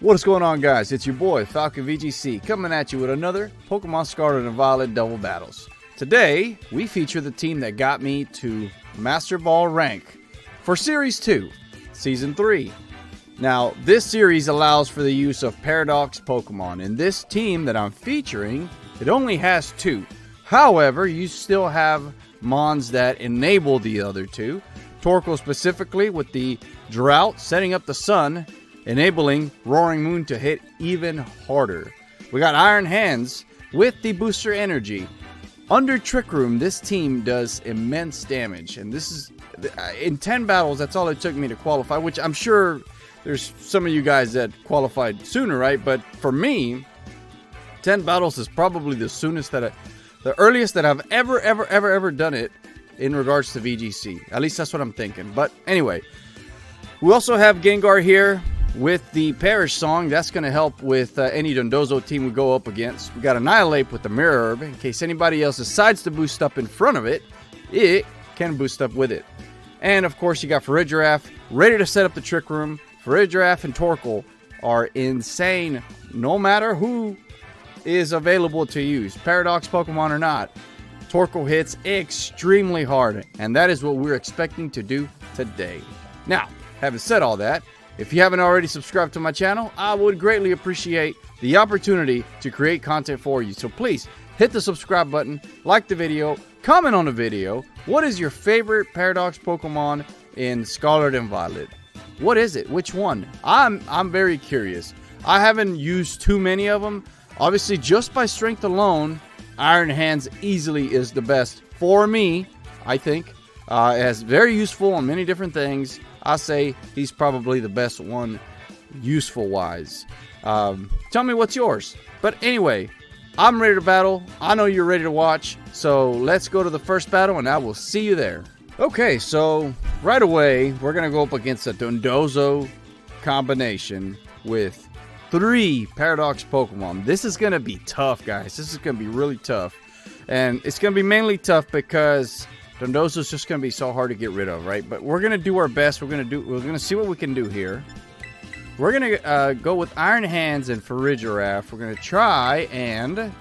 What is going on, guys? It's your boy Falcon VGC coming at you with another Pokemon Scarlet and Violet double battles. Today we feature the team that got me to Masterball Rank for Series 2, Season 3. Now this series allows for the use of Paradox Pokemon, and this team that I'm featuring, it only has 2. However, you still have Mons that enable the other 2. Torkoal specifically with the Drought setting up the Sun, enabling Roaring Moon to hit even harder. We got Iron Hands with the Booster Energy. Under Trick Room, this team does immense damage, and this is in 10 battles. That's all it took me to qualify, which I'm sure there's some of you guys that qualified sooner, right? But for me, 10 battles is probably the soonest the earliest that I've ever done it in regards to VGC. At least that's what I'm thinking. But anyway, we also have Gengar here with the Perish Song. That's going to help with any Dondozo team we go up against. We got Annihilate with the Mirror Herb. In case anybody else decides to boost up in front of it, it can boost up with it. And of course, you got Farigiraf ready to set up the Trick Room. Farigiraf and Torkoal are insane no matter who is available to use, Paradox Pokemon or not. Torkoal hits extremely hard, and that is what we're expecting to do today. Now, having said all that, if you haven't already subscribed to my channel, I would greatly appreciate the opportunity to create content for you. So please hit the subscribe button, like the video, comment on the video. What is your favorite Paradox Pokemon in Scarlet and Violet? What is it? Which one? I'm very curious. I haven't used too many of them. Obviously, just by strength alone, Iron Hands easily is the best for me, I think. It is very useful on many different things. I say he's probably the best one useful wise. Tell me what's yours. But anyway, I'm ready to battle. I know you're ready to watch. So let's go to the first battle and I will see you there. Okay, so right away, we're going to go up against a Dondozo combination with 3 Paradox Pokemon. This is going to be tough, guys. This is going to be really tough. And it's going to be mainly tough because Dondozo is just going to be so hard to get rid of, right? But we're going to do our best. We're going to see what we can do here. We're going to go with Iron Hands and Farigiraf. We're going to try and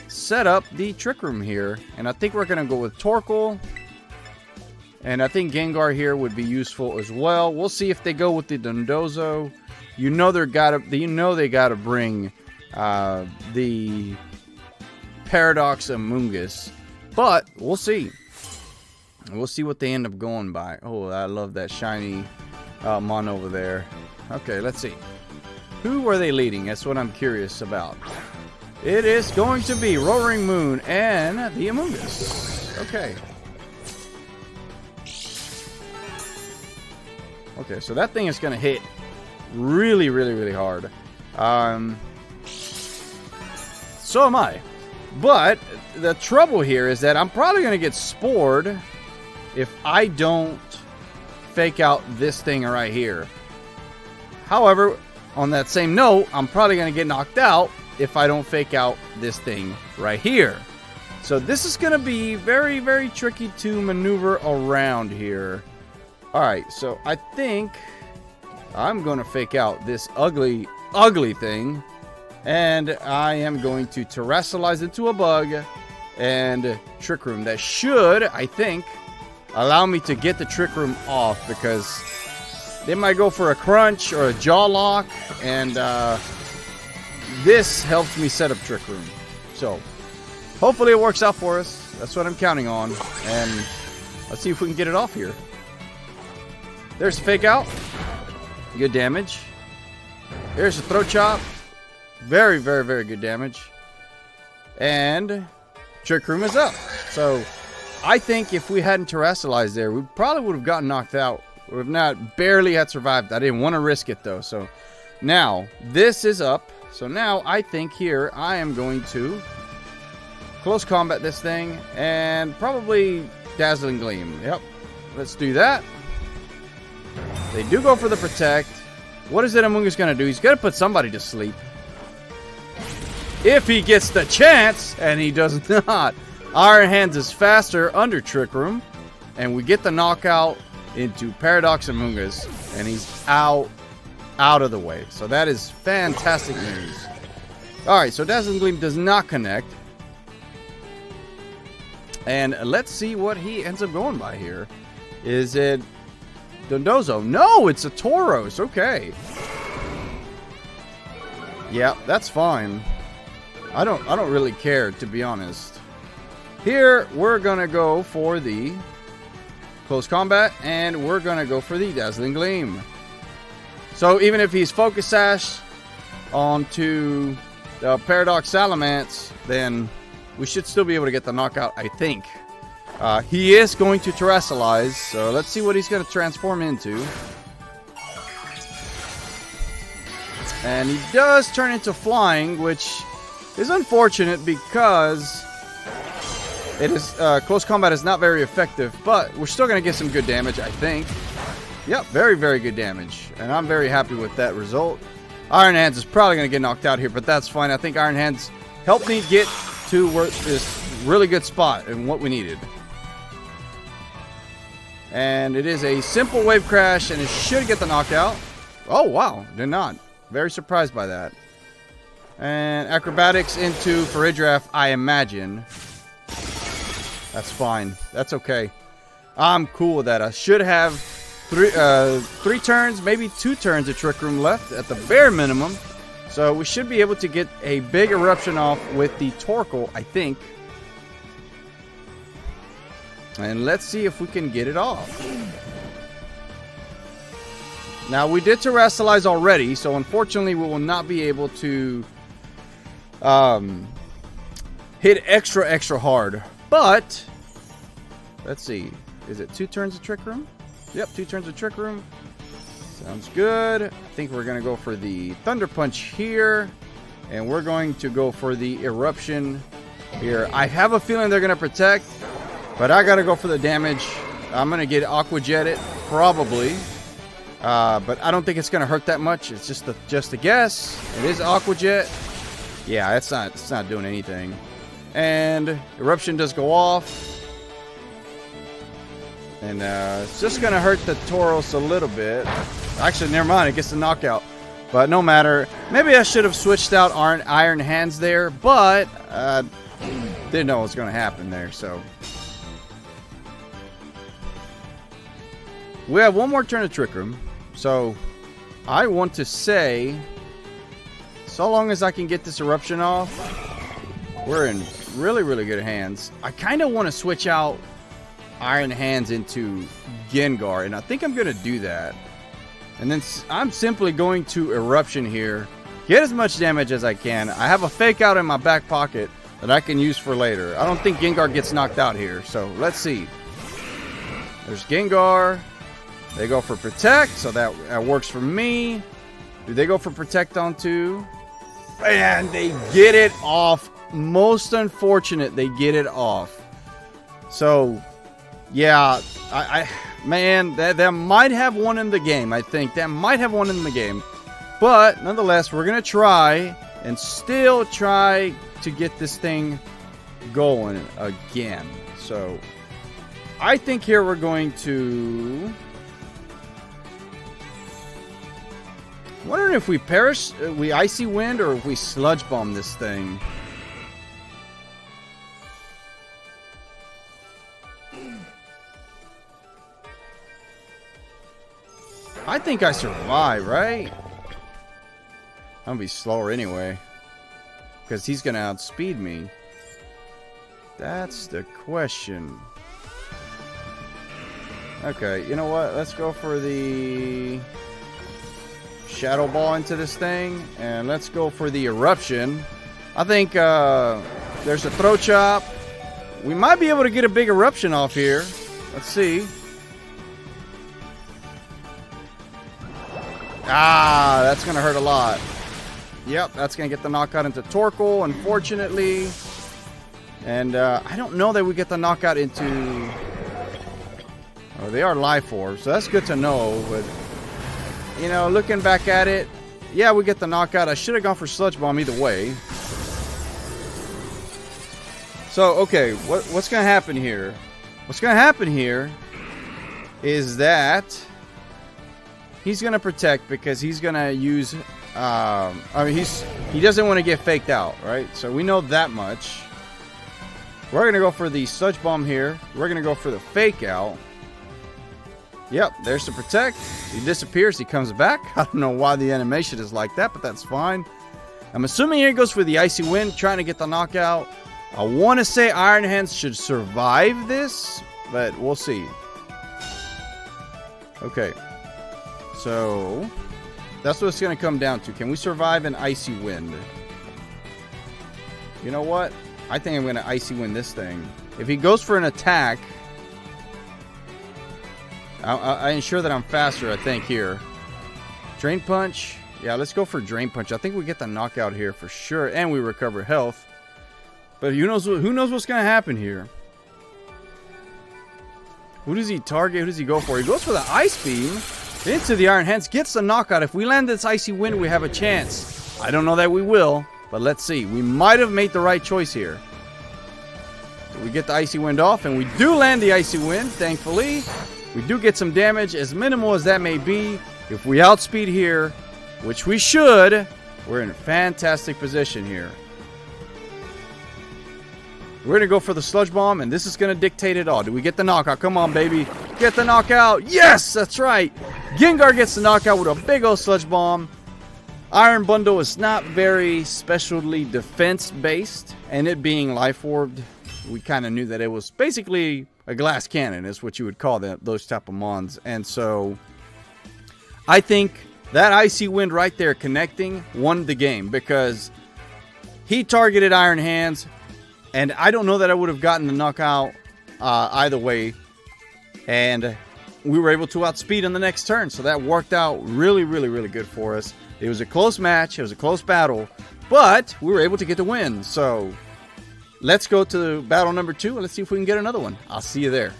set up the Trick Room here. And I think we're going to go with Torkoal. And I think Gengar here would be useful as well. We'll see if they go with the Dondozo. You know they gotta bring the Paradox Amoonguss. But we'll see. We'll see what they end up going by. Oh, I love that shiny Mon over there. Okay, let's see. Who are they leading? That's what I'm curious about. It is going to be Roaring Moon and the Amoonguss. Okay. Okay, so that thing is going to hit really hard. So am I. But the trouble here is that I'm probably going to get spored if I don't fake out this thing right here. However, on that same note, I'm probably going to get knocked out if I don't fake out this thing right here. So this is going to be very tricky to maneuver around here. Alright, so I think I'm going to fake out this ugly thing. And I am going to terrestrialize into a bug and Trick Room. That should, I think, allow me to get the Trick Room off, because they might go for a crunch or a jaw lock, and this helps me set up Trick Room. So hopefully it works out for us. That's what I'm counting on. And let's see if we can get it off here. There's a fake out. Good damage. There's a throat chop. Very good damage. And Trick Room is up. So I think if we hadn't terrestrialized there, we probably would have gotten knocked out. We would have not barely had survived. I didn't want to risk it though. So now this is up. So now I think here I am going to close combat this thing and probably Dazzling Gleam. Yep. Let's do that. They do go for the Protect. What is it Amoonguss going to do? He's going to put somebody to sleep. If he gets the chance, and he does not. Iron Hands is faster under Trick Room, and we get the knockout into Paradox Amoonguss, and he's out out of the way. So that is fantastic news. Alright, so Dazzling Gleam does not connect. And let's see what he ends up going by here. Is it Dondozo? No, it's a Tauros. Okay. Yeah, that's fine. I don't really care, to be honest. Here, we're gonna go for the close combat, and we're gonna go for the Dazzling Gleam. So even if he's Focus Sash onto the Paradox Salamence, then we should still be able to get the knockout, I think. He is going to Terrasilize, so let's see what he's going to transform into. And he does turn into Flying, which is unfortunate because it is close combat is not very effective, but we're still going to get some good damage, I think. Yep, very, very good damage, and I'm very happy with that result. Iron Hands is probably going to get knocked out here, but that's fine. I think Iron Hands helped me get to this really good spot and what we needed. And it is a simple wave crash, and it should get the knockout. Oh, wow. Did not. Very surprised by that. And acrobatics into Farigiraf, I imagine. That's fine. That's okay. I'm cool with that. I should have three turns, maybe 2 turns of Trick Room left at the bare minimum. So we should be able to get a big eruption off with the Torkoal, I think. And let's see if we can get it off. Now, we did Terrasilize already, so unfortunately we will not be able to hit extra hard. But, let's see. Is it 2 turns of Trick Room? Yep, 2 turns of Trick Room. Sounds good. I think we're going to go for the Thunder Punch here. And we're going to go for the Eruption here. I have a feeling they're going to protect. But I got to go for the damage. I'm going to get Aqua Jetted, probably. But I don't think it's going to hurt that much. It's just a guess. It is Aqua Jet. Yeah, it's not doing anything. And Eruption does go off. And it's just going to hurt the Tauros a little bit. Actually, never mind. It gets the knockout. But no matter. Maybe I should have switched out Iron Hands there. But didn't know what was going to happen there. So we have one more turn of Trick Room. So I want to say, so long as I can get this Eruption off, we're in really, really good hands. I kind of want to switch out Iron Hands into Gengar, and I think I'm going to do that. And then I'm simply going to Eruption here, get as much damage as I can. I have a Fake Out in my back pocket that I can use for later. I don't think Gengar gets knocked out here, so let's see. There's Gengar. They go for Protect, so that works for me. Do they go for Protect onto? And they get it off. Most unfortunate, they get it off. So, yeah, man, that might have one in the game, I think. That might have one in the game. But, nonetheless, we're going to try and still try to get this thing going again. So, I think here we're going to... wondering if we perish, we Icy Wind, or if we Sludge Bomb this thing. I think I survive, right? I'm gonna be slower anyway, because he's gonna outspeed me. That's the question. Okay, you know what? Let's go for the Shadow Ball into this thing, and let's go for the Eruption. I think there's a Throat Chop. We might be able to get a big Eruption off here. Let's see. Ah, that's going to hurt a lot. Yep, that's going to get the knockout into Torkoal, unfortunately. And I don't know that we get the knockout into... oh, they are Life Orbs, so that's good to know, but... you know, looking back at it, yeah, we get the knockout. I should have gone for Sludge Bomb either way. So, okay, what's going to happen here? What's going to happen here is that he's going to protect because he's going to use... I mean, he doesn't want to get faked out, right? So we know that much. We're going to go for the Sludge Bomb here. We're going to go for the Fake Out. Yep, there's the Protect. He disappears. He comes back. I don't know why the animation is like that, but that's fine. I'm assuming here he goes for the Icy Wind, trying to get the knockout. I want to say Iron Hands should survive this, but we'll see. Okay. So, that's what it's going to come down to. Can we survive an Icy Wind? You know what? I think I'm going to Icy Wind this thing. If he goes for an attack... I ensure that I'm faster, I think, here. Drain Punch. Yeah, let's go for Drain Punch. I think we get the knockout here for sure. And we recover health. But who knows what's going to happen here? Who does he target? Who does he go for? He goes for the Ice Beam. Into the Iron Hands. Gets the knockout. If we land this Icy Wind, we have a chance. I don't know that we will. But let's see. We might have made the right choice here. So we get the Icy Wind off. And we do land the Icy Wind, thankfully. We do get some damage, as minimal as that may be. If we outspeed here, which we should, we're in a fantastic position here. We're going to go for the Sludge Bomb, and this is going to dictate it all. Do we get the knockout? Come on, baby. Get the knockout. Yes, that's right. Gengar gets the knockout with a big old Sludge Bomb. Iron Bundle is not very specially defense-based, and it being Life Orbed, we kind of knew that it was basically a glass cannon is what you would call those type of mons. And so I think that Icy Wind right there connecting won the game because he targeted Iron Hands, and I don't know that I would have gotten the knockout either way. And we were able to outspeed in the next turn, so that worked out really, really, really good for us. It was a close match. It was a close battle, but we were able to get the win. So let's go to battle number 2 and let's see if we can get another one. I'll see you there.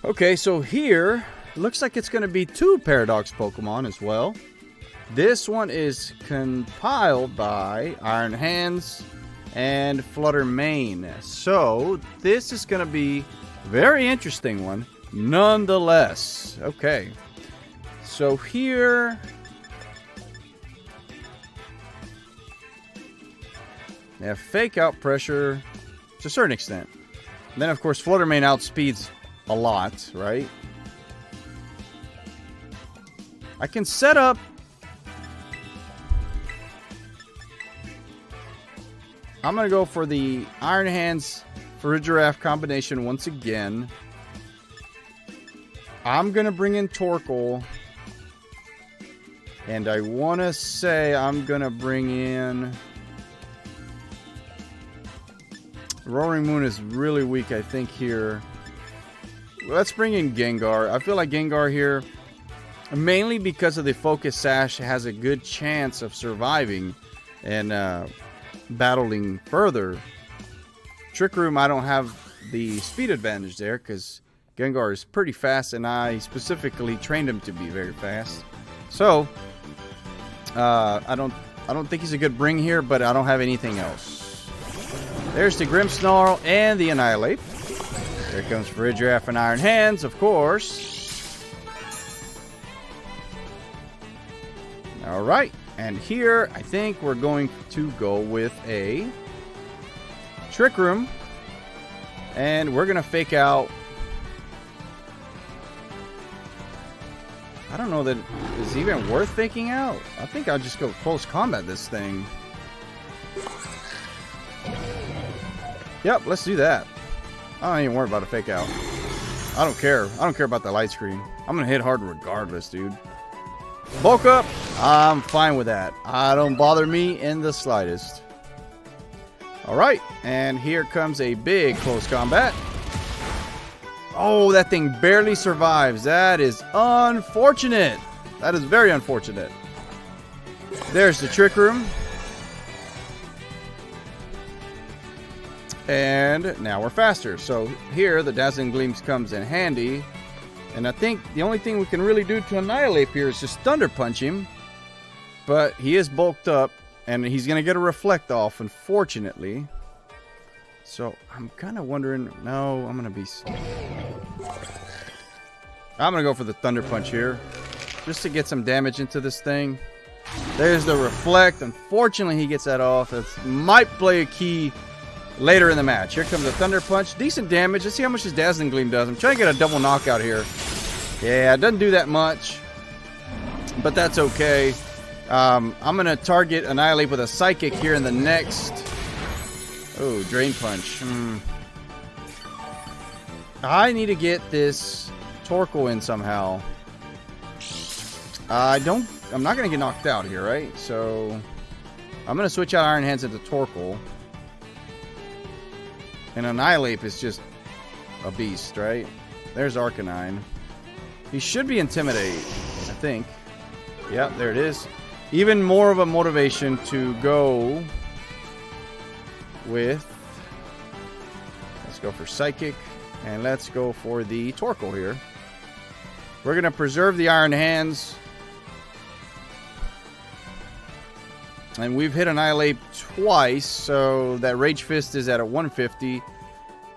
Okay, so here, looks like it's going to be 2 Paradox Pokemon as well. This one is compiled by Iron Hands and Flutter Mane. So, this is going to be a very interesting one, nonetheless. Okay, so here... They have Fake Out pressure to a certain extent. And then, of course, Flutter Mane outspeeds a lot, right? I can set up... I'm going to go for the Iron Hands Farigiraf combination once again. I'm going to bring in Torkoal. And I want to say I'm going to bring in... Roaring Moon is really weak, I think, here. Let's bring in Gengar. I feel like Gengar here, mainly because of the Focus Sash, has a good chance of surviving and battling further. Trick Room, I don't have the speed advantage there because Gengar is pretty fast, and I specifically trained him to be very fast. So, I don't think he's a good bring here, but I don't have anything else. There's the Grimmsnarl and the Annihilate. There comes Farigiraf and Iron Hands, of course. Alright, and here I think we're going to go with a Trick Room. And we're going to Fake Out. I don't know that it's even worth faking out. I think I'll just go close combat this thing. Yep, let's do that. I don't even worry about a Fake Out. I don't care. I don't care about the light screen. I'm going to hit hard regardless, dude. Bulk up. I'm fine with that. Don't bother me in the slightest. Alright, and here comes a big close combat. Oh, that thing barely survives. That is unfortunate. That is very unfortunate. There's the Trick Room. And now we're faster. So here, the Dazzling Gleams comes in handy. And I think the only thing we can really do to annihilate here is just Thunder Punch him. But he is bulked up, and he's going to get a Reflect off, unfortunately. So I'm kind of wondering... No, I'm going to go for the Thunder Punch here. just to get some damage into this thing. There's the reflect. Unfortunately, he gets that off. That might play a key later in the match. Here comes the Thunder Punch. Decent damage. Let's see how much his Dazzling Gleam does. I'm trying to get a double knockout here. Yeah, it doesn't do that much, but that's okay. I'm going to target Annihilate with a Psychic here in the next... Oh, Drain Punch. I need to get this Torkoal in somehow. I'm not going to get knocked out here, right? So I'm going to switch out Iron Hands into Torkoal. And Annihilate is just a beast, right? There's Arcanine. He should be Intimidate, I think. Yep, there it is. Even more of a motivation to go with... Let's go for Psychic. And let's go for the Torkoal here. We're going to preserve the Iron Hands. And we've hit Annihilate twice, so that Rage Fist is at a 150.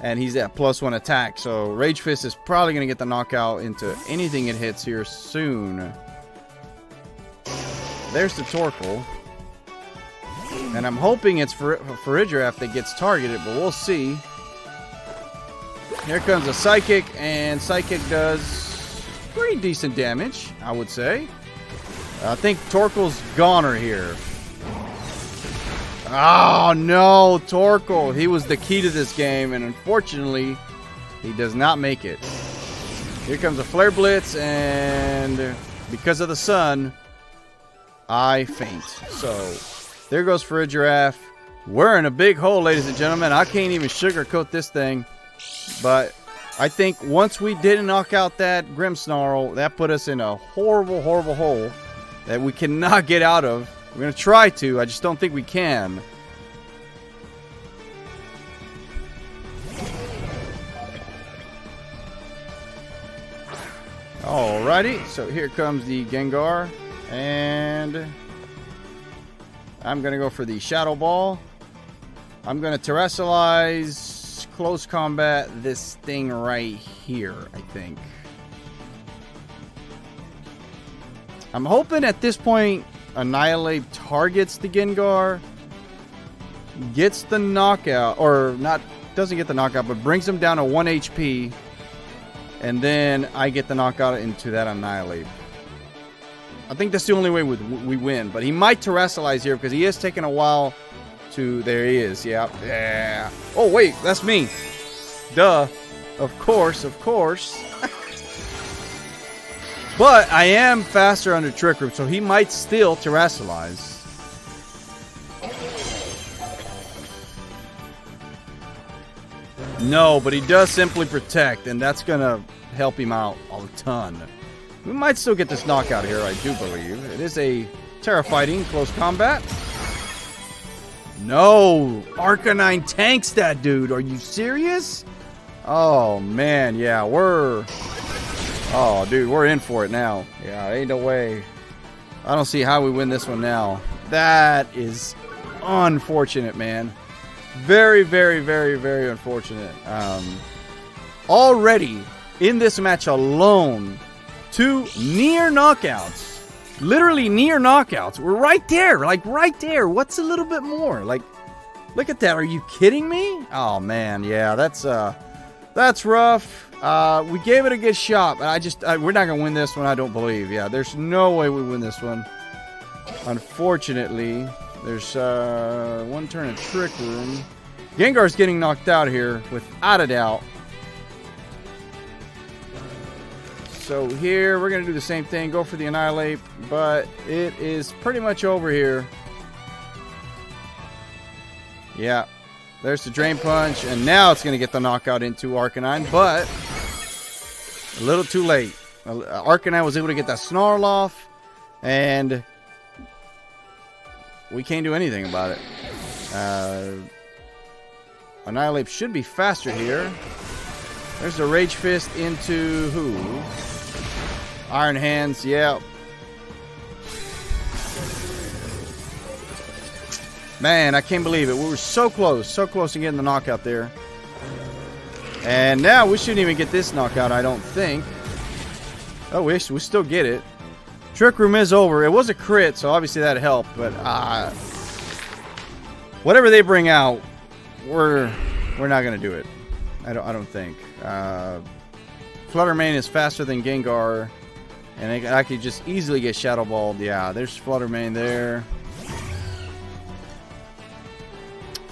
And he's at +1 attack. So Rage Fist is probably going to get the knockout into anything it hits here soon. There's the Torkoal. And I'm hoping it's Farigiraf that gets targeted, but we'll see. Here comes a Psychic, and Psychic does pretty decent damage, I would say. I think Torkoal's goner here. Oh, no, Torkoal. He was the key to this game, and unfortunately, he does not make it. Here comes a Flare Blitz, and because of the sun, I faint. So, there goes Farigiraf. We're in a big hole, ladies and gentlemen. I can't even sugarcoat this thing. But I think once we didn't knock out that Grimmsnarl, that put us in a horrible, horrible hole that we cannot get out of. We're going to try to. I just don't think we can. Alrighty. So here comes the Gengar. And I'm going to go for the Shadow Ball. I'm going to Terrestrialize... Close combat this thing right here, I think. I'm hoping at this point Annihilate targets the Gengar, gets the knockout, or not, doesn't get the knockout, but brings him down to 1 HP, and then I get the knockout into that Annihilate. I think that's the only way we win, but he might Terrestrialize here because he is taking a while. There he is. Yeah. Oh, wait. That's me. Duh. Of course. But I am faster under Trick Room, so he might still Terrestrialize. No, but he does Simply Protect, and that's going to help him out a ton. We might still get this knockout here, I do believe. It is a Terra Fighting close combat. No, Arcanine tanks that dude. Are you serious? Oh, man, yeah, oh, dude, we're in for it now. Yeah, ain't no way. I don't see how we win this one now. That is unfortunate, man. Very, very, very, very unfortunate. Already, in this match alone, 2 near knockouts. Literally near knockouts. We're right there. Like, right there. What's a little bit more? Like, look at that. Are you kidding me? Oh, man. Yeah, that's rough. We gave it a good shot, but we're not going to win this one, I don't believe. Yeah, there's no way we win this one. Unfortunately, there's one turn of Trick Room. Gengar's getting knocked out here, without a doubt. So here, we're going to do the same thing. Go for the Annihilate, but it is pretty much over here. Yeah. There's the Drain Punch, and now it's going to get the knockout into Arcanine, but a little too late. Arcanine was able to get that Snarl off, and we can't do anything about it. Annihilate should be faster here. There's the Rage Fist into who? Iron Hands, yeah. Man, I can't believe it. We were so close to getting the knockout there. And now we shouldn't even get this knockout, I don't think. Oh, we still get it. Trick Room is over. It was a crit, so obviously that helped. But whatever they bring out, we're not gonna do it. I don't think. Fluttermane is faster than Gengar, and I could just easily get Shadow Balled. Yeah, there's Fluttermane there.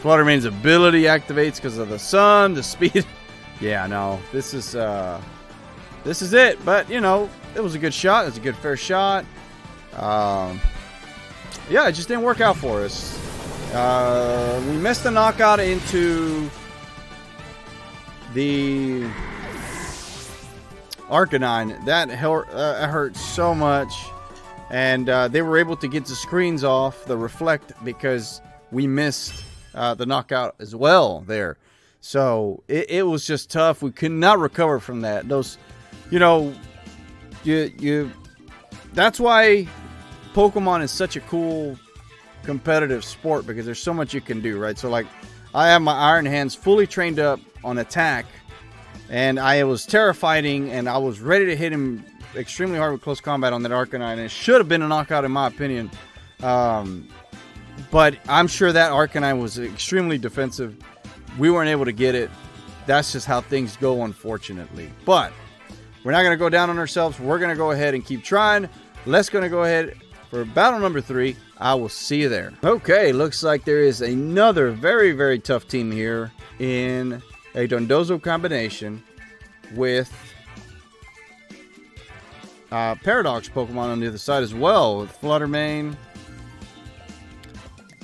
Fluttermane's ability activates because of the sun, the speed. Yeah, no, this is it. But you know, it was a good shot. It was a good fair shot. Yeah, it just didn't work out for us. We missed the knockout into the Arcanine. That hurt so much. And they were able to get the screens off, the reflect, because we missed the knockout as well there. So it was just tough. We could not recover from that. Those, you know, that's why Pokemon is such a cool competitive sport, because there's so much you can do, right? So like, I have my Iron Hands fully trained up on attack, and I was terrifying, and I was ready to hit him extremely hard with close combat on that Arcanine, and it should have been a knockout in my opinion. But I'm sure that Arcanine was extremely defensive. We weren't able to get it. That's just how things go, unfortunately. But we're not going to go down on ourselves. We're going to go ahead and keep trying. Let's going to go ahead for battle number 3. I will see you there. Okay, looks like there is another very, very tough team here in a Dondozo combination with Paradox Pokemon on the other side as well, with Fluttermane.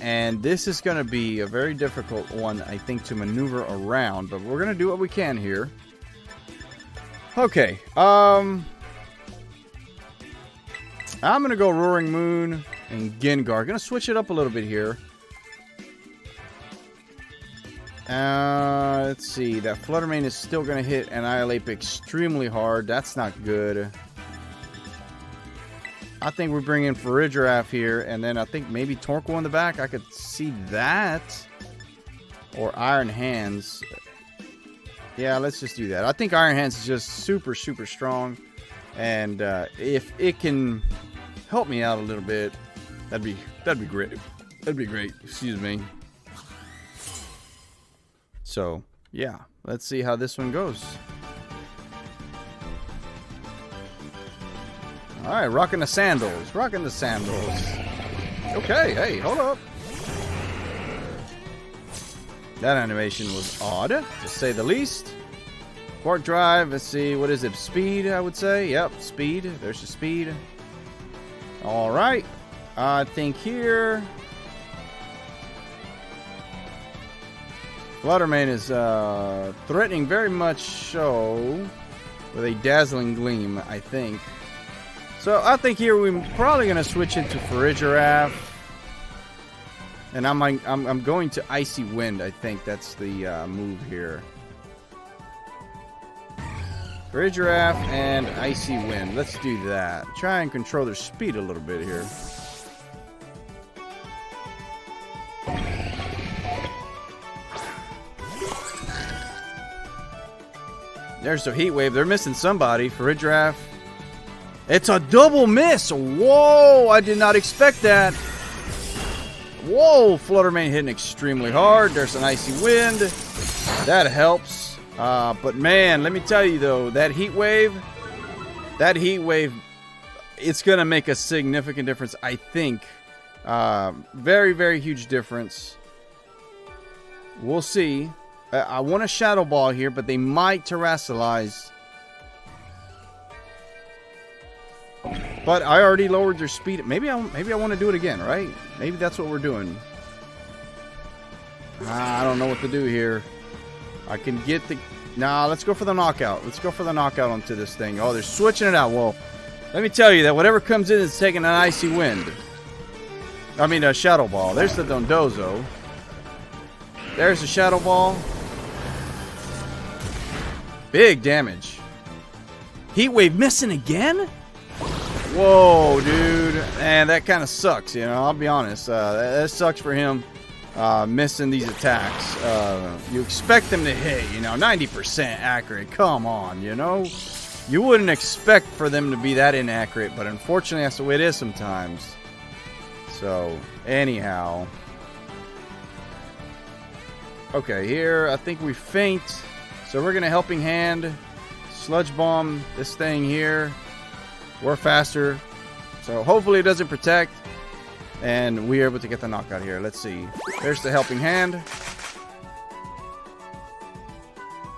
And this is going to be a very difficult one, I think, to maneuver around. But we're going to do what we can here. Okay. I'm going to go Roaring Moon and Gengar. Going to switch it up a little bit here. Let's see. That Fluttermane is still going to hit Annihilate extremely hard. That's not good. I think we bring in Farigiraf here, and then I think maybe Torkoal in the back. I could see that. Or Iron Hands. Yeah, let's just do that. I think Iron Hands is just super, super strong. And if it can help me out a little bit, that'd be great. That'd be great. Excuse me. So, yeah. Let's see how this one goes. Alright, rocking the sandals. Rocking the sandals. Okay, hey, hold up. That animation was odd, to say the least. Port drive, let's see, what is it? Speed, I would say. Yep, speed. There's the speed. Alright. I think here Fluttermane is threatening very much so with a dazzling gleam, I think. So I think here we're probably going to switch into Farigiraf. And I'm going to Icy Wind. I think that's the move here. Farigiraf and Icy Wind. Let's do that. Try and control their speed a little bit here. There's the Heat Wave. They're missing somebody. Farigiraf. It's a double miss. Whoa, I did not expect that. Whoa, Fluttermane hitting extremely hard. There's an Icy Wind. That helps. But man, let me tell you though, that Heat Wave, it's going to make a significant difference, I think. Very, very huge difference. We'll see. I want a Shadow Ball here, but they might Terrasilize. But I already lowered their speed. Maybe I want to do it again, right? Maybe that's what we're doing. I don't know what to do here. I can get the... Nah, let's go for the knockout. Let's go for the knockout onto this thing. Oh, they're switching it out. Well, let me tell you that whatever comes in is taking an Icy Wind. I mean, a Shadow Ball. There's the Dondozo. There's the Shadow Ball. Big damage. Heat Wave missing again? Whoa, dude. And that kind of sucks, you know. I'll be honest. That sucks for him missing these attacks. You expect them to hit, you know, 90% accurate. Come on, you know. You wouldn't expect for them to be that inaccurate, but unfortunately that's the way it is sometimes. So, anyhow. Okay, here I think we faint. So we're going to helping hand sludge bomb this thing here. We're faster. So hopefully it doesn't protect. And we're able to get the knockout here. Let's see. There's the helping hand.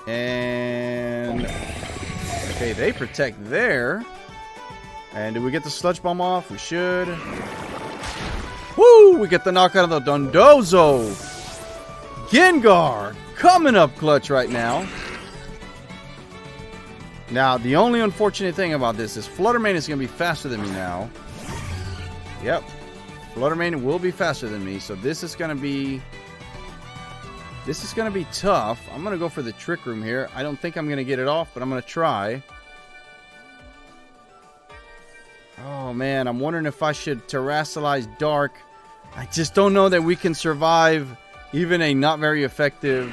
And okay, they protect there. And do we get the sludge bomb off? We should. Woo! We get the knockout of the Dondozo. Gengar coming up clutch right now. Now, the only unfortunate thing about this is Fluttermane is going to be faster than me now. Yep. Fluttermane will be faster than me, so this is going to be tough. I'm going to go for the Trick Room here. I don't think I'm going to get it off, but I'm going to try. Oh, man. I'm wondering if I should Terrasilize Dark. I just don't know that we can survive even a not very effective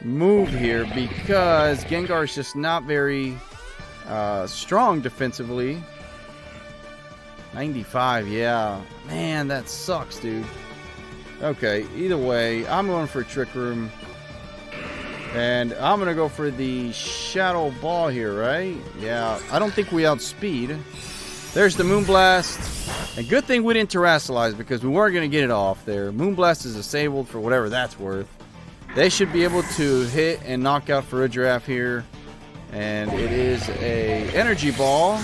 move here because Gengar is just not very strong defensively. 95, yeah. Man, that sucks, dude. Okay, either way, I'm going for a Trick Room. And I'm going to go for the Shadow Ball here, right? Yeah, I don't think we outspeed. There's the Moonblast. And good thing we didn't Terrasilize because we weren't going to get it off there. Moonblast is disabled for whatever that's worth. They should be able to hit and knock out Farigiraf here. And it is a Energy Ball.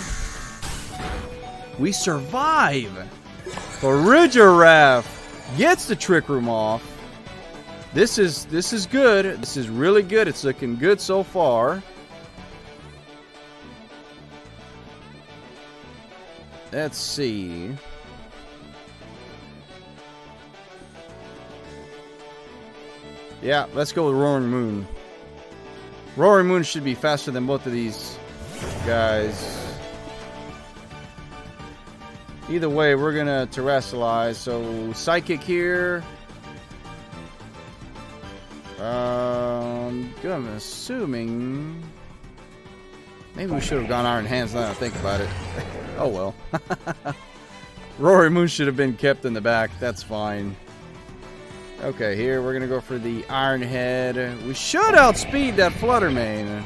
We survive. Farigiraf gets the Trick Room off. This is good. This is really good. It's looking good so far. Let's see. Yeah, let's go with Roaring Moon. Roaring Moon should be faster than both of these guys. Either way, we're going to Terrasilize. So, Psychic here. I'm assuming... Maybe we should have gone Iron Hands now that I think about it. Oh well. Roaring Moon should have been kept in the back. That's fine. Okay, here we're going to go for the Iron Head. We should outspeed that Fluttermane.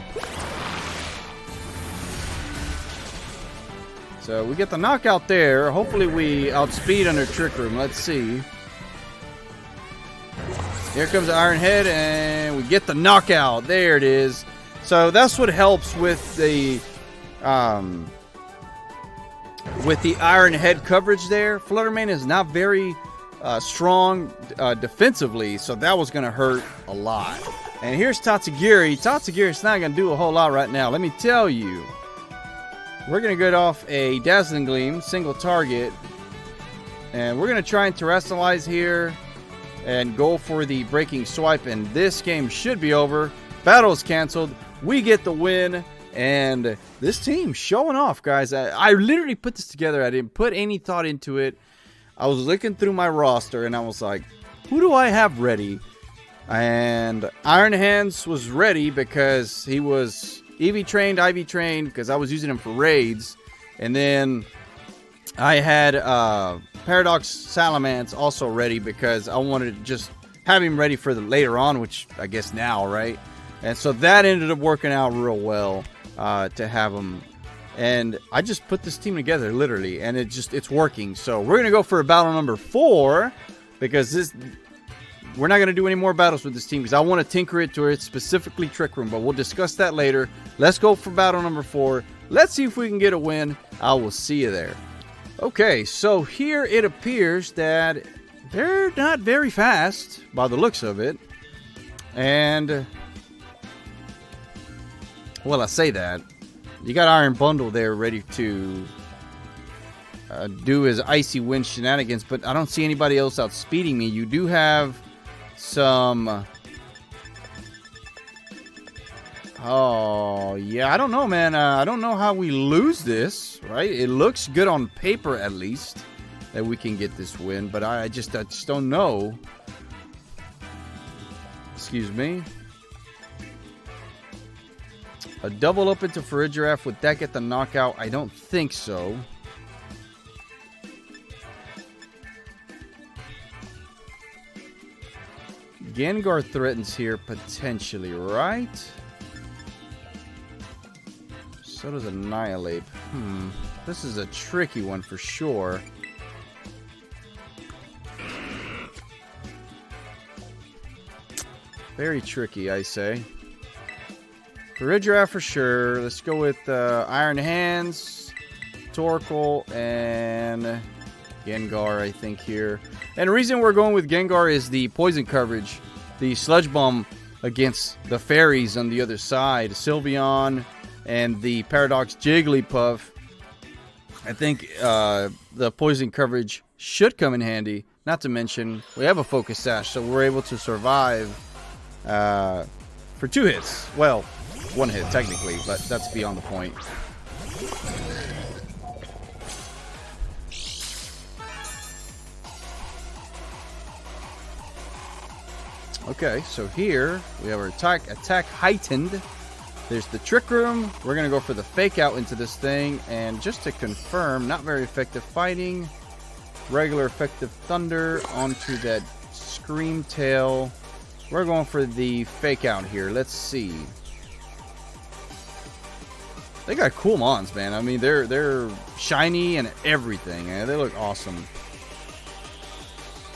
So we get the knockout there. Hopefully we outspeed under Trick Room. Let's see. Here comes the Iron Head and we get the knockout. There it is. So that's what helps with the Iron Head coverage there. Fluttermane is not very strong defensively, so that was going to hurt a lot. And here's Tatsugiri. Tatsugiri's not going to do a whole lot right now. Let me tell you. We're going to get off a Dazzling Gleam, single target. And we're going to try and Terrasilize here and go for the Breaking Swipe. And this game should be over. Battle is canceled. We get the win. And this team showing off, guys. I literally put this together. I didn't put any thought into it. I was looking through my roster and I was like, who do I have ready? And Iron Hands was ready because he was EV trained, IV trained, because I was using him for raids. And then I had Paradox Salamence also ready because I wanted to just have him ready for the later on, which I guess now, right? And so that ended up working out real well to have him. And I just put this team together, literally, and it's working. So we're going to go for battle number 4 because we're not going to do any more battles with this team because I want to tinker it to its specifically Trick Room, but we'll discuss that later. Let's go for battle number 4. Let's see if we can get a win. I will see you there. Okay, so here it appears that they're not very fast by the looks of it. And, well, I say that. You got Iron Bundle there ready to do his Icy Wind shenanigans, but I don't see anybody else outspeeding me. You do have some... Oh, yeah, I don't know, man. I don't know how we lose this, right? It looks good on paper, at least, that we can get this win, but I just don't know. Excuse me. A double up into Farigiraf. Would that get the knockout? I don't think so. Gengar threatens here potentially, right? So does Annihilate. This is a tricky one for sure. Very tricky, I say. Farigiraf for sure. Let's go with Iron Hands, Torkoal, and Gengar, I think, here. And the reason we're going with Gengar is the poison coverage. The Sludge Bomb against the fairies on the other side. Sylveon and the Paradox Jigglypuff. I think the poison coverage should come in handy. Not to mention, we have a Focus Sash, so we're able to survive for 2 hits. Well, 1 hit technically, but that's beyond the point. Okay, so here we have our attack heightened. There's the Trick Room. We're going to go for the Fake Out into this thing. And just to confirm, not very effective fighting. Regular effective Thunder onto that Scream Tail. We're going for the Fake Out here. Let's see. They got cool mons, man. I mean, they're shiny and everything. They look awesome.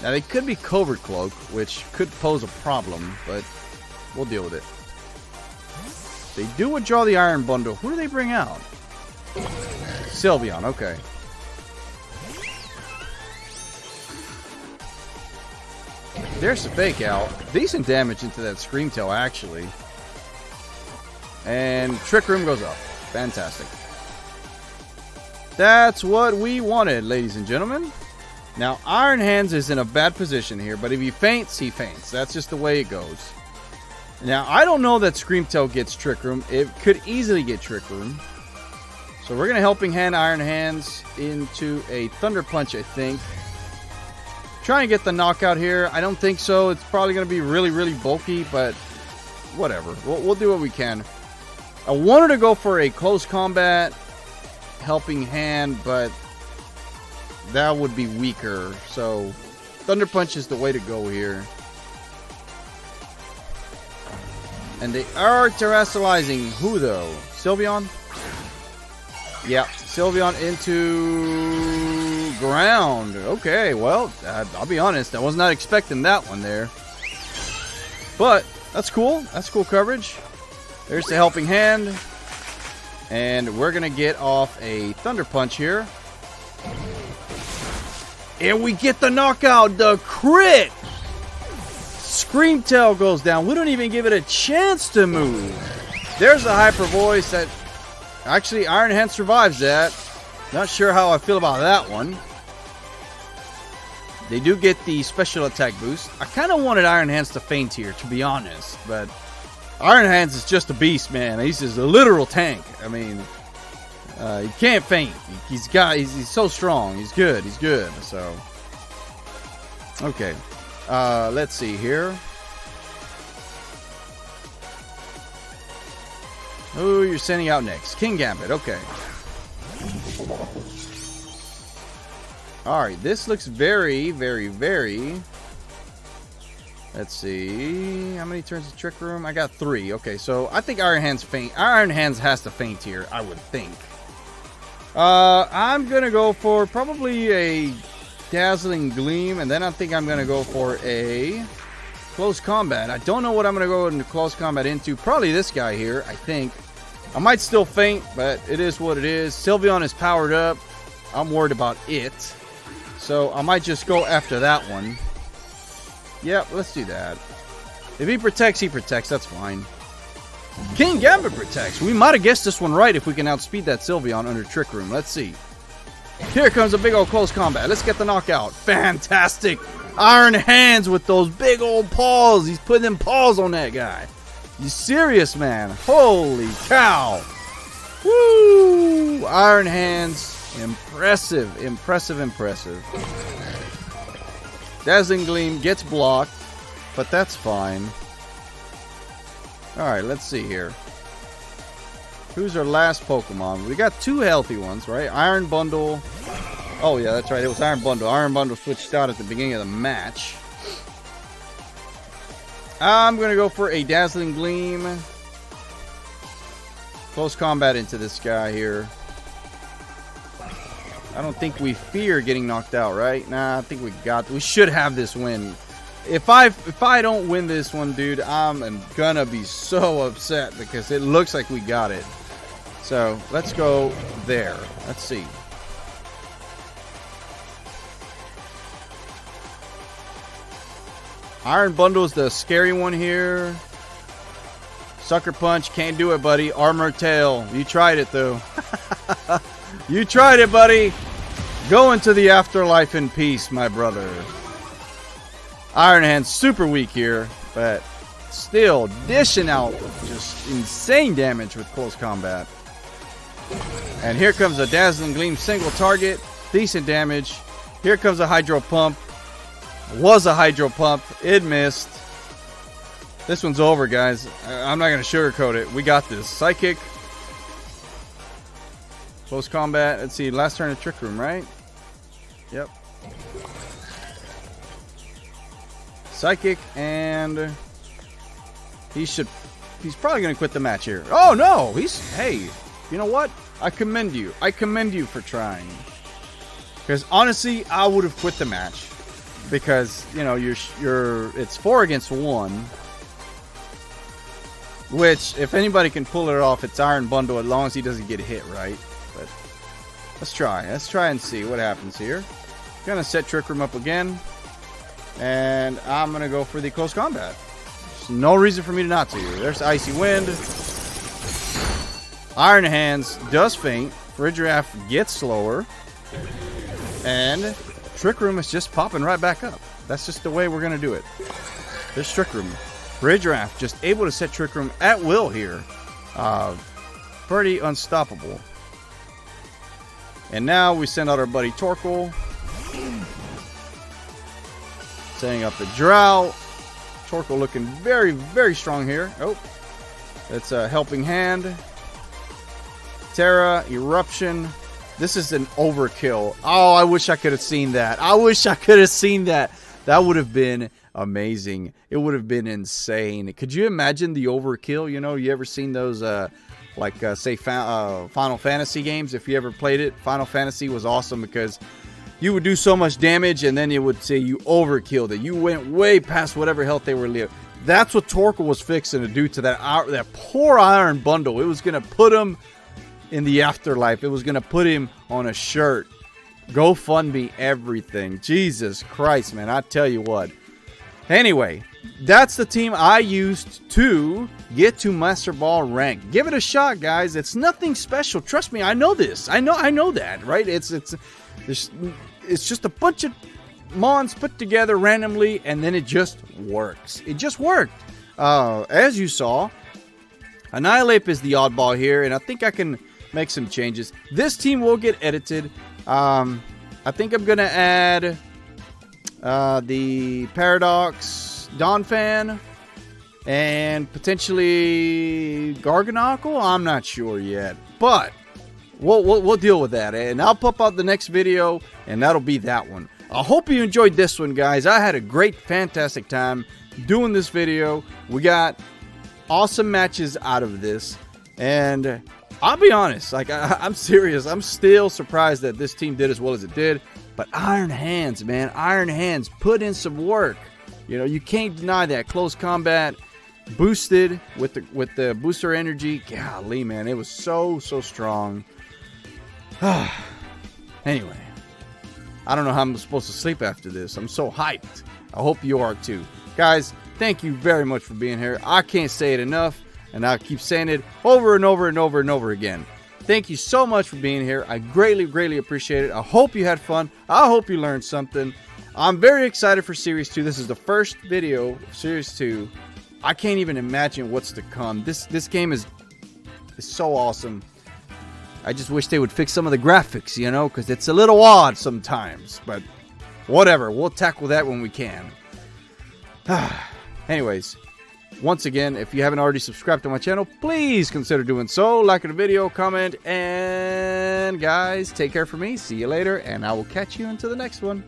Now, they could be Covert Cloak, which could pose a problem, but we'll deal with it. They do withdraw the Iron Bundle. Who do they bring out? Sylveon, okay. There's the Fake Out. Decent damage into that Scream Tail, actually. And Trick Room goes up. Fantastic. That's what we wanted, ladies and gentlemen. Now, Iron Hands is in a bad position here, but if he faints, he faints. That's just the way it goes. Now, I don't know that Scream Tail gets Trick Room. It could easily get Trick Room. So we're going to Helping Hand Iron Hands into a Thunder Punch, I think. Try and get the knockout here. I don't think so. It's probably going to be really, really bulky, but whatever. We'll do what we can. I wanted to go for a close combat Helping Hand, but that would be weaker. So Thunder Punch is the way to go here. And they are terrestrializing who, though? Sylveon? Yeah, Sylveon into ground. Okay, well, I'll be honest. I was not expecting that one there. But that's cool. That's cool coverage. There's the Helping Hand. And we're going to get off a Thunder Punch here. And we get the knockout. The crit. Scream Tail goes down. We don't even give it a chance to move. There's a Hyper Voice that... Actually, Iron Hand survives that. Not sure how I feel about that one. They do get the special attack boost. I kind of wanted Iron Hands to faint here, to be honest. But Iron Hands is just a beast, man. He's just a literal tank. I mean, he can't faint. He's so strong. He's good. He's good. So, okay. Let's see here. Who you're sending out next? King Gambit. Okay. Alright, this looks very, very, very... Let's see. How many turns of Trick Room? I got 3. Okay, so I think Iron Hands has to faint here, I would think. I'm going to go for probably a Dazzling Gleam, and then I think I'm going to go for a Close Combat. I don't know what I'm going to go into Close Combat into. Probably this guy here, I think. I might still faint, but it is what it is. Sylveon is powered up. I'm worried about it. So I might just go after that one. Yep, let's do that. If he protects, he protects. That's fine. King Gambit protects. We might have guessed this one right if we can outspeed that Sylveon under Trick Room. Let's see. Here comes a big old Close Combat. Let's get the knockout. Fantastic. Iron Hands with those big old paws. He's putting them paws on that guy. You serious, man? Holy cow. Woo! Iron Hands. Impressive. Impressive, impressive. Dazzling Gleam gets blocked, but that's fine. Alright, let's see here. Who's our last Pokemon? We got 2 healthy ones, right? Iron Bundle. Oh, yeah, that's right. It was Iron Bundle. Iron Bundle switched out at the beginning of the match. I'm going to go for a Dazzling Gleam. Close combat into this guy here. I don't think we fear getting knocked out, right? Nah, I think we should have this win. If I don't win this one, dude, I'm gonna be so upset because it looks like we got it. So, let's go there. Let's see. Iron Bundle is the scary one here. Sucker Punch, can't do it, buddy. Armor Tail, you tried it, though. You tried it, buddy. Go into the afterlife in peace, my brother. Iron Hands, super weak here, but still dishing out just insane damage with close combat. And here comes a Dazzling Gleam, single target, decent damage. Here comes a Hydro Pump. Was a Hydro Pump. It missed. This one's over, guys. I'm not going to sugarcoat it. We got this. Psychic. Close combat. Let's see. Last turn of Trick Room, right? Yep. Psychic, and he's probably going to quit the match here. Oh, no. Hey, you know what? I commend you. I commend you for trying. Because honestly, I would have quit the match. Because, you know, it's 4 against 1. Which, if anybody can pull it off, it's Iron Bundle as long as he doesn't get hit, right? But let's try. Let's try and see what happens here. Gonna set Trick Room up again. And I'm gonna go for the close combat. There's no reason for me to not to. There's Icy Wind. Iron Hands does faint. Farigiraf gets slower. And Trick Room is just popping right back up. That's just the way we're gonna do it. There's Trick Room. Farigiraf just able to set Trick Room at will here. Pretty unstoppable. And now we send out our buddy Torkoal. Setting up the Drought. Torkoal looking very, very strong here. Oh, that's a Helping Hand. Terra, Eruption. This is an overkill. Oh, I wish I could have seen that. I wish I could have seen that. That would have been amazing. It would have been insane. Could you imagine the overkill? You know, you ever seen those, say, Final Fantasy games? If you ever played it, Final Fantasy was awesome because you would do so much damage and then it would say you overkilled it. You went way past whatever health they were living. That's what Torkoal was fixing to do to that poor Iron Bundle. It was going to put him in the afterlife. It was going to put him on a shirt. GoFundMe, everything. Jesus Christ, man. I tell you what. Anyway, that's the team I used to get to Masterball Rank. Give it a shot, guys. It's nothing special. Trust me, I know this. I know that, right? It's just a bunch of mons put together randomly, and then it just works. It just worked. As you saw, Annihilate is the oddball here, and I think I can make some changes. This team will get edited. I think I'm going to add the Paradox Donphan and potentially Garganacl. I'm not sure yet, but we'll deal with that, and I'll pop out the next video, and that'll be that one. I hope you enjoyed this one, guys. I had a great, fantastic time doing this video. We got awesome matches out of this, and I'll be honest, like I'm serious. I'm still surprised that this team did as well as it did. But Iron Hands, man, Iron Hands put in some work. You know, you can't deny that. Close combat, boosted with the booster energy. Golly, man, it was so strong. Anyway, I don't know how I'm supposed to sleep after this. I'm so hyped. I hope you are too. Guys, thank you very much for being here. I can't say it enough, and I'll keep saying it over and over and over and over again. Thank you so much for being here. I greatly appreciate it. I hope you had fun. I hope you learned something. I'm very excited for Series 2. This is the first video of Series 2. I can't even imagine what's to come. This game is so awesome. I just wish they would fix some of the graphics, you know, because it's a little odd sometimes. But whatever. We'll tackle that when we can. Anyways, Once again, if you haven't already subscribed to my channel, please consider doing so. Like the video, comment, and guys, take care for me. See you later, and I will catch you into the next one.